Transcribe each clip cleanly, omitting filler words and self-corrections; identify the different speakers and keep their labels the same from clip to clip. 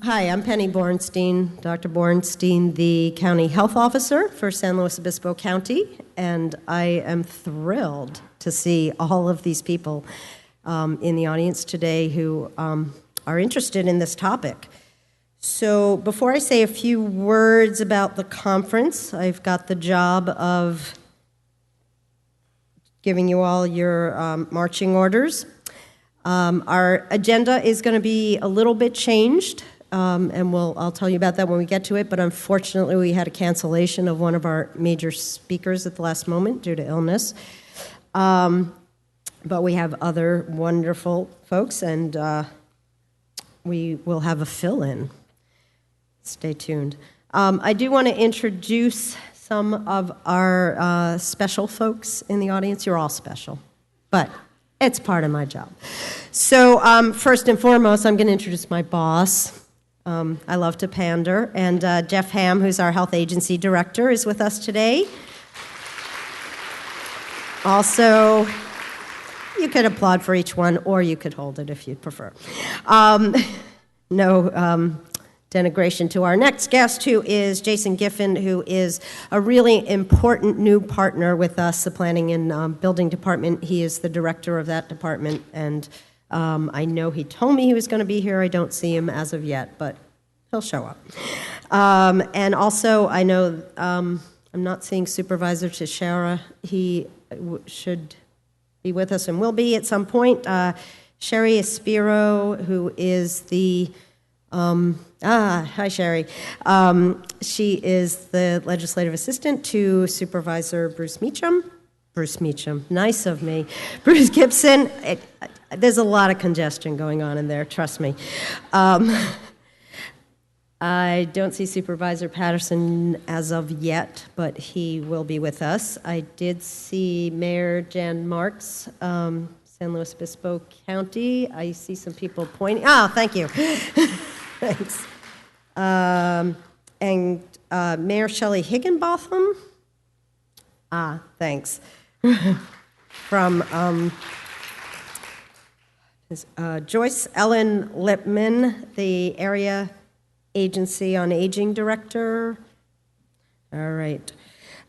Speaker 1: Hi, I'm Penny Borenstein, Dr. Borenstein, the County Health Officer for San Luis Obispo County, and I am thrilled to see all of these people in the audience today who are interested in this topic. So before I say a few words about the conference, I've got the job of giving you all your marching orders. Our agenda is going to be a little bit changed, and I'll tell you about that when we get to it, but unfortunately we had a cancellation of one of our major speakers at the last moment due to illness. But we have other wonderful folks, and we will have a fill-in. Stay tuned. I do want to introduce some of our special folks in the audience. You're all special, but it's part of my job. So first and foremost, I'm going to introduce my boss. I love to pander, and Jeff Ham, who's our health agency director, is with us today. Also, you could applaud for each one, or you could hold it if you'd prefer. No denigration to our next guest, who is Jason Giffen, who is a really important new partner with us, the Planning and Building Department. He is the director of that department, and I know he told me he was going to be here. I don't see him as of yet, but he'll show up. And also, I know I'm not seeing Supervisor Teixeira. He should be with us and will be at some point. Sherry Espiro, who is the hi, Sherry. She is the legislative assistant to Supervisor Bruce Meacham. Bruce Meacham, nice of me. Bruce Gibson. There's a lot of congestion going on in there, trust me. I don't see Supervisor Patterson as of yet, but he will be with us. I did see Mayor Jan Marks, San Luis Obispo County. I see some people pointing. Thank you. Thanks. And Mayor Shelley Higginbotham. Thanks. From Joyce Ellen Lipman, the Area Agency on Aging Director. All right.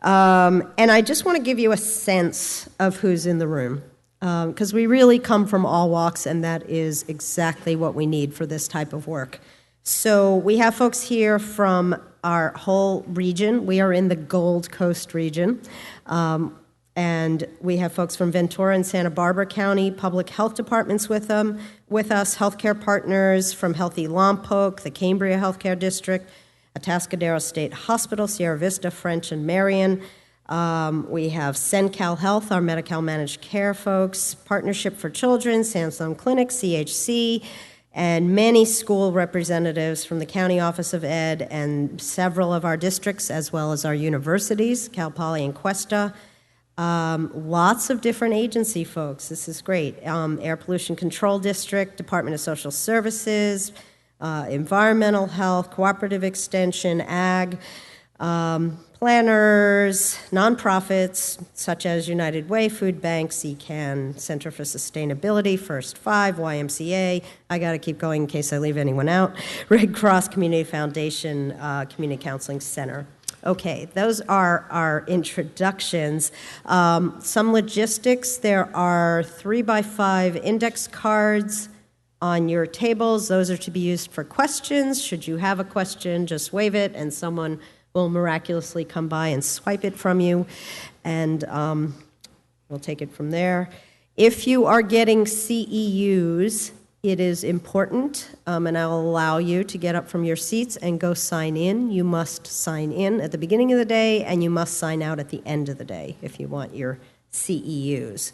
Speaker 1: And I just want to give you a sense of who's in the room, because we really come from all walks, and that is exactly what we need for this type of work. So we have folks here from our whole region. We are in the Gold Coast region. And we have folks from Ventura and Santa Barbara County public health departments with us, healthcare partners from Healthy Lompoc, the Cambria Healthcare District, Atascadero State Hospital, Sierra Vista, French, and Marion. We have CenCal Health, our Medi-Cal managed care folks, Partnership for Children, Sansone Clinic, CHC, and many school representatives from the County Office of Ed and several of our districts, as well as our universities, Cal Poly and Cuesta. Lots of different agency folks. This is great. Air Pollution Control District, Department of Social Services, Environmental Health, Cooperative Extension, Ag, planners, nonprofits such as United Way, Food Bank, CCAN, Center for Sustainability, First Five, YMCA. I got to keep going in case I leave anyone out. Red Cross Community Foundation, Community Counseling Center. Okay, those are our introductions. Some logistics. There are 3x5 index cards on your tables. Those are to be used for questions. Should you have a question, just wave it, and someone will miraculously come by and swipe it from you, and we'll take it from there. If you are getting CEUs, it is important, and I'll allow you to get up from your seats and go sign in. You must sign in at the beginning of the day, and you must sign out at the end of the day if you want your CEUs.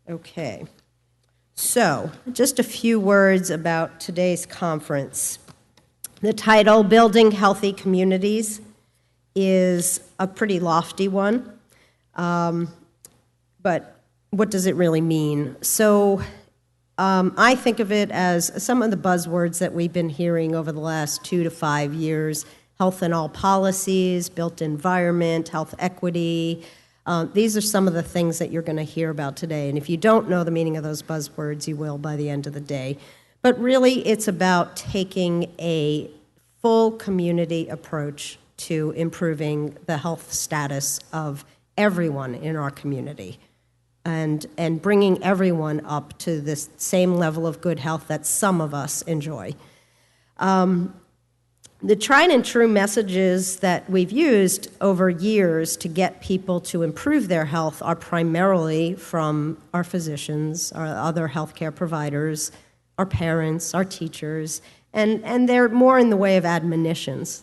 Speaker 1: Okay, so just a few words about today's conference. The title, Building Healthy Communities, is a pretty lofty one, but what does it really mean? So I think of it as some of the buzzwords that we've been hearing over the last 2 to 5 years: health in all policies, built environment, health equity. These are some of the things that you're going to hear about today. And if you don't know the meaning of those buzzwords, you will by the end of the day. But really, it's about taking a full community approach to improving the health status of everyone in our community and bringing everyone up to this same level of good health that some of us enjoy. The tried and true messages that we've used over years to get people to improve their health are primarily from our physicians, our other healthcare providers, our parents, our teachers, and they're more in the way of admonitions.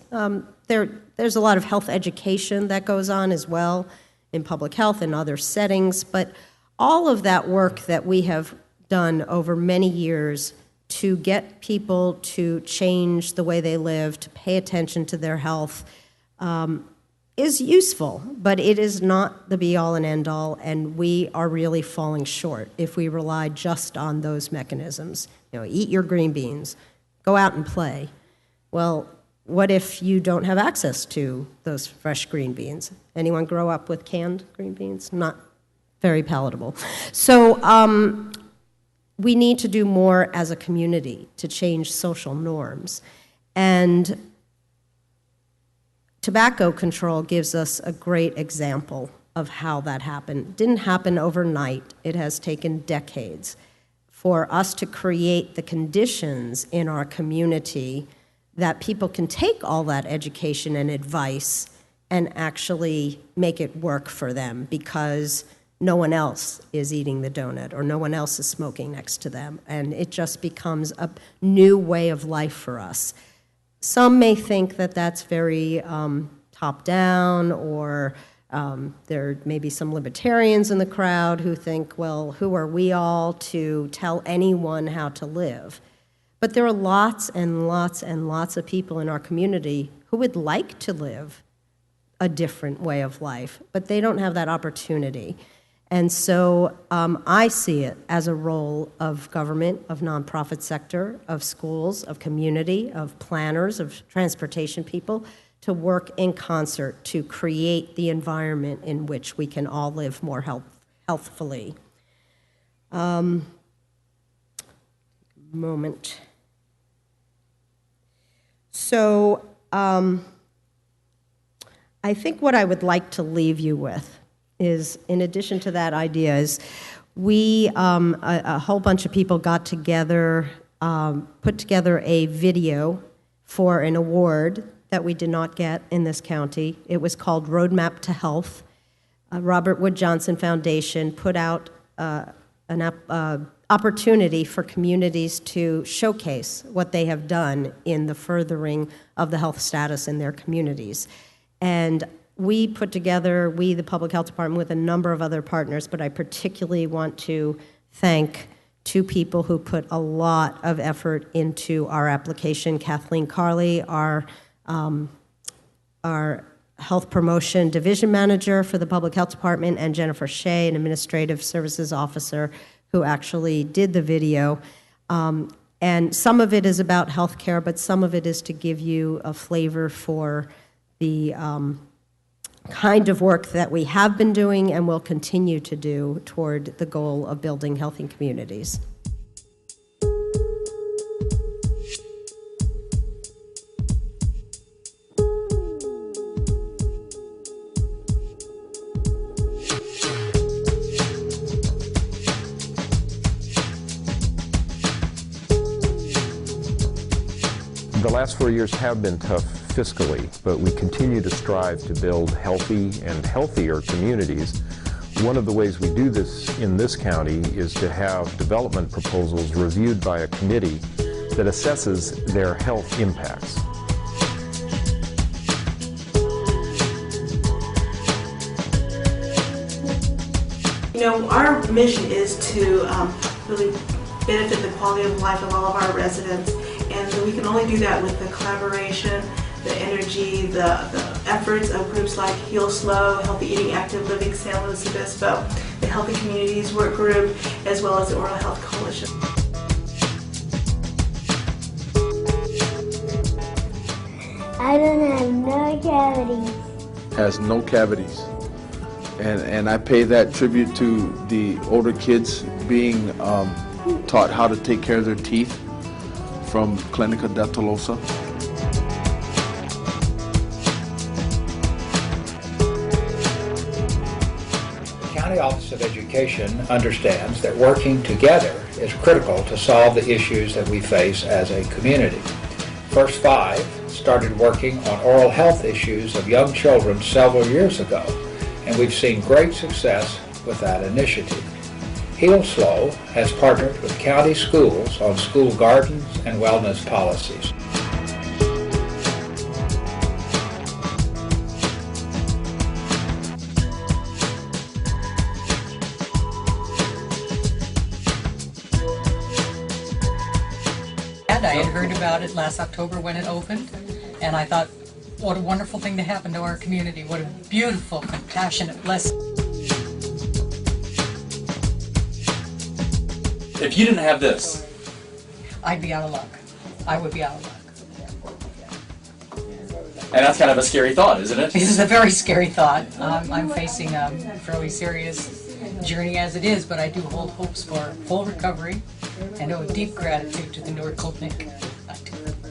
Speaker 1: There's a lot of health education that goes on as well in public health and other settings, but all of that work that we have done over many years to get people to change the way they live, to pay attention to their health, is useful, but it is not the be-all and end-all, and we are really falling short if we rely just on those mechanisms. Eat your green beans, go out and play. Well, what if you don't have access to those fresh green beans? Anyone grow up with canned green beans? Not very palatable. So we need to do more as a community to change social norms. And tobacco control gives us a great example of how that happened. It didn't happen overnight. It has taken decades for us to create the conditions in our community that people can take all that education and advice and actually make it work for them because no one else is eating the donut or no one else is smoking next to them. And it just becomes a new way of life for us. Some may think that that's very top-down, or there may be some libertarians in the crowd who think, well, who are we all to tell anyone how to live? But there are lots and lots and lots of people in our community who would like to live a different way of life, but they don't have that opportunity. And so I see it as a role of government, of nonprofit sector, of schools, of community, of planners, of transportation people, to work in concert to create the environment in which we can all live more healthfully. Moment. So I think what I would like to leave you with is, in addition to that idea, is we, a whole bunch of people got together, put together a video for an award that we did not get in this county. It was called Roadmap to Health. Robert Wood Johnson Foundation put out an opportunity for communities to showcase what they have done in the furthering of the health status in their communities. And we put together, the Public Health Department, with a number of other partners, but I particularly want to thank two people who put a lot of effort into our application. Kathleen Carley, our Health Promotion Division Manager for the Public Health Department, and Jennifer Shea, an Administrative Services Officer, who actually did the video. And some of it is about healthcare, but some of it is to give you a flavor for the kind of work that we have been doing and will continue to do toward the goal of building healthy communities.
Speaker 2: The last 4 years have been tough fiscally, but we continue to strive to build healthy and healthier communities. One of the ways we do this in this county is to have development proposals reviewed by a committee that assesses their health impacts.
Speaker 3: Our mission is to really benefit the quality of life of all of our residents, and we can only do that with the collaboration, the energy, the efforts of groups like Heal Slow, Healthy Eating, Active Living, San Luis Obispo, the Healthy Communities Work Group, as well as the Oral Health Coalition.
Speaker 4: I don't have no cavities.
Speaker 5: Has no cavities. And I pay that tribute to the older kids being taught how to take care of their teeth from Clinica de Tolosa.
Speaker 6: The County Office of Education understands that working together is critical to solve the issues that we face as a community. First Five started working on oral health issues of young children several years ago, and we've seen great success with that initiative. Heal Slow has partnered with county schools on school gardens and wellness policies.
Speaker 7: I had heard about it last October when it opened, and I thought, what a wonderful thing to happen to our community. What a beautiful, compassionate blessing.
Speaker 8: If you didn't have this,
Speaker 7: I'd be out of luck. I would be out of luck.
Speaker 8: and that's kind of a scary thought, isn't it?
Speaker 7: This is a very scary thought. I'm facing a fairly serious journey as it is, but I do hold hopes for full recovery and owe deep gratitude to the Nordklinic.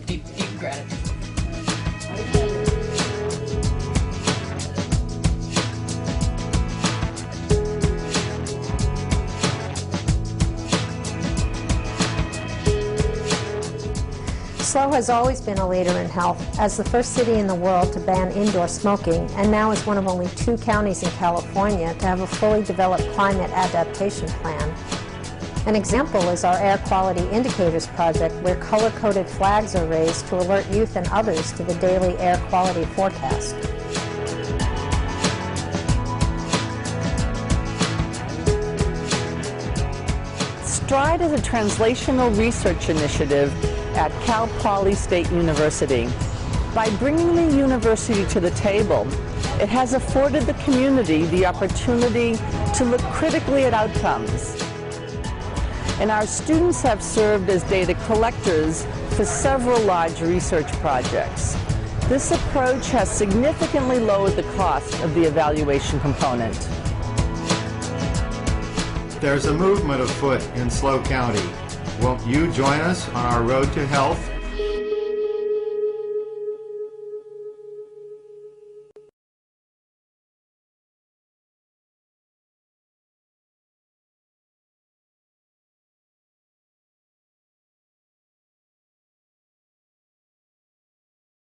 Speaker 7: Deep, deep gratitude.
Speaker 9: SLO has always been a leader in health, as the first city in the world to ban indoor smoking, and now is one of only 2 counties in California to have a fully developed climate adaptation plan. An example is our Air Quality Indicators project, where color-coded flags are raised to alert youth and others to the daily air quality forecast.
Speaker 10: STRIDE is a translational research initiative at Cal Poly State University. By bringing the university to the table, it has afforded the community the opportunity to look critically at outcomes. And our students have served as data collectors for several large research projects. This approach has significantly lowered the cost of the evaluation component.
Speaker 11: There's a movement afoot in SLO County. Won't you join us on our road to health?